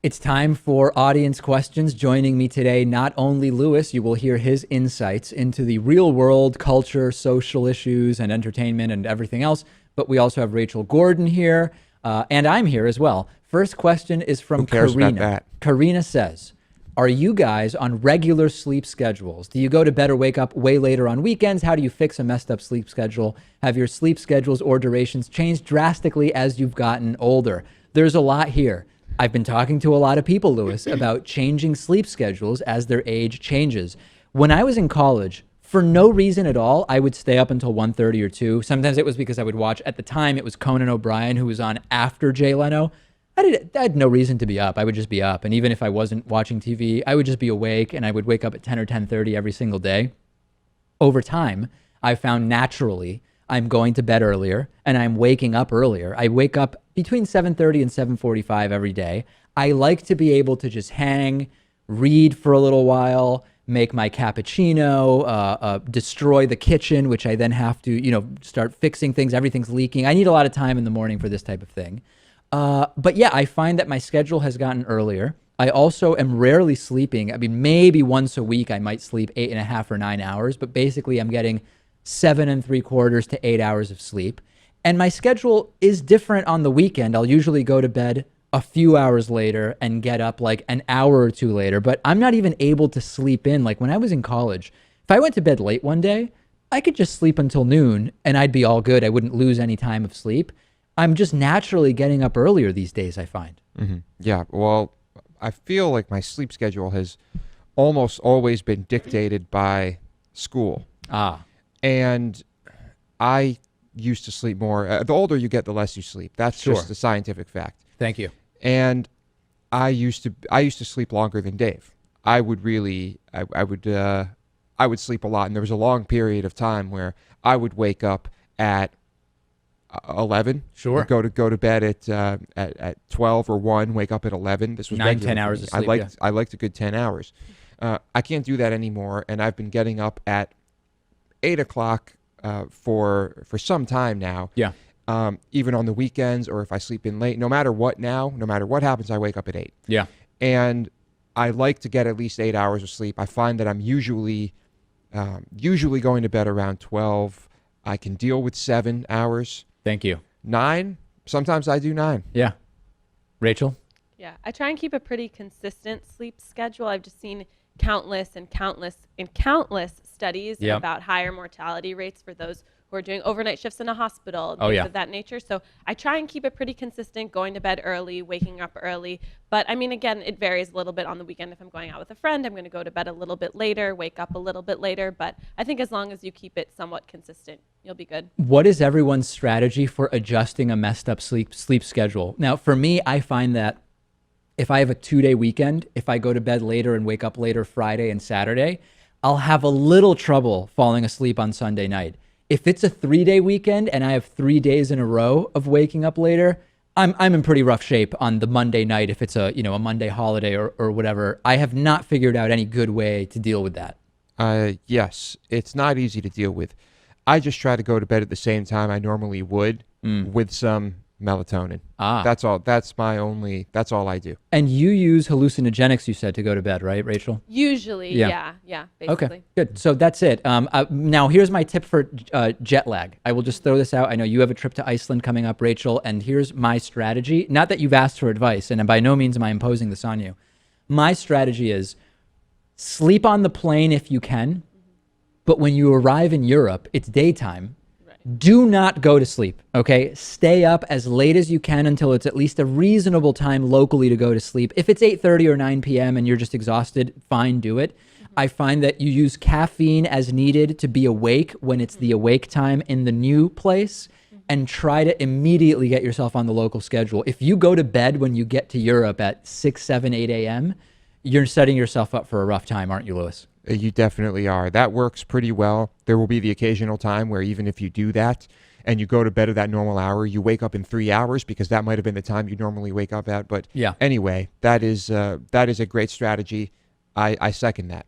It's time for audience questions. Joining me today, not only Lewis, you will hear his insights into the real world, culture, social issues, and entertainment and everything else, but we also have Rachel Gordon here, and I'm here as well. First question is from Who cares Karina. about that? Karina says, are you guys on regular sleep schedules? Do you go to bed or wake up way later on weekends? How do you fix a messed up sleep schedule? Have your sleep schedules or durations changed drastically as you've gotten older? There's a lot here. I've been talking to a lot of people, Lewis, about changing sleep schedules as their age changes. When I was in college, for no reason at all, I would stay up until 1:30 or 2. Sometimes it was because I would watch, at the time, it was Conan O'Brien, who was on after Jay Leno. I had no reason to be up. I would just be up. And even if I wasn't watching TV, I would just be awake, and I would wake up at 10 or 10:30 every single day. Over time, I found naturally I'm going to bed earlier and I'm waking up earlier. I wake up between 7:30 and 7:45 every day. I like to be able to just hang, read for a little while, make my cappuccino, destroy the kitchen, which I then have to, start fixing things. Everything's leaking. I need a lot of time in the morning for this type of thing. But yeah, I find that my schedule has gotten earlier. I also am rarely sleeping. I mean, maybe once a week I might sleep 8.5 or 9 hours, but basically I'm getting 7 3/4 to 8 hours of sleep. And my schedule is different on the weekend. I'll usually go to bed a few hours later and get up like an hour or two later, but I'm not even able to sleep in. Like when I was in college, if I went to bed late one day, I could just sleep until noon and I'd be all good. I wouldn't lose any time of sleep. I'm just naturally getting up earlier these days, I find. Mm-hmm. Yeah, well, I feel like my sleep schedule has almost always been dictated by school. And I used to sleep more. The older you get, the less you sleep. That's just a scientific fact. Thank you. And I used to sleep longer than Dave. I would sleep a lot, and there was a long period of time where I would wake up at 11. Sure. Go to bed at 12 or 1. Wake up at 11. This was 9-10 hours of sleep. I liked a good 10 hours. I can't do that anymore, and I've been getting up at 8 o'clock for some time now. Yeah. Even on the weekends, or if I sleep in late, no matter what happens, I wake up at 8. Yeah. And I like to get at least 8 hours of sleep. I find that I'm usually going to bed around 12. I can deal with 7 hours. Thank you. 9, sometimes I do 9. Yeah. Rachel? Yeah, I try and keep a pretty consistent sleep schedule. I've just seen countless studies about higher mortality rates for those who are doing overnight shifts in a hospital, things of that nature. So I try and keep it pretty consistent, going to bed early, waking up early. But I mean, again, it varies a little bit on the weekend. If I'm going out with a friend, I'm going to go to bed a little bit later, wake up a little bit later. But I think as long as you keep it somewhat consistent, you'll be good. What is everyone's strategy for adjusting a messed up sleep schedule? Now, for me, I find that if I have a 2-day weekend, if I go to bed later and wake up later Friday and Saturday, I'll have a little trouble falling asleep on Sunday night. If it's a 3-day weekend and I have 3 days in a row of waking up later, I'm in pretty rough shape on the Monday night. If it's a Monday holiday or whatever, I have not figured out any good way to deal with that. Yes, it's not easy to deal with. I just try to go to bed at the same time I normally would with some melatonin. That's all. That's all I do. And you use hallucinogenics, you said, to go to bed, right, Rachel? Usually, yeah, basically. Okay, good. So that's it. Now here's my tip for jet lag. I will just throw this out. I know you have a trip to Iceland coming up, Rachel, and here's my strategy. Not that you've asked for advice, and by no means am I imposing this on you. My strategy is sleep on the plane if you can, but when you arrive in Europe, it's daytime. Do not go to sleep, okay? Stay up as late as you can until it's at least a reasonable time locally to go to sleep. If it's 8:30 or 9 p.m. and you're just exhausted, fine, do it. I find that you use caffeine as needed to be awake when it's the awake time in the new place, and try to immediately get yourself on the local schedule. If you go to bed when you get to Europe at 6, 7, 8 a.m., you're setting yourself up for a rough time, aren't you, Lewis? You definitely are. That works pretty well. There will be the occasional time where even if you do that and you go to bed at that normal hour, you wake up in 3 hours because that might have been the time you normally wake up at. But anyway, that is a great strategy. I second that.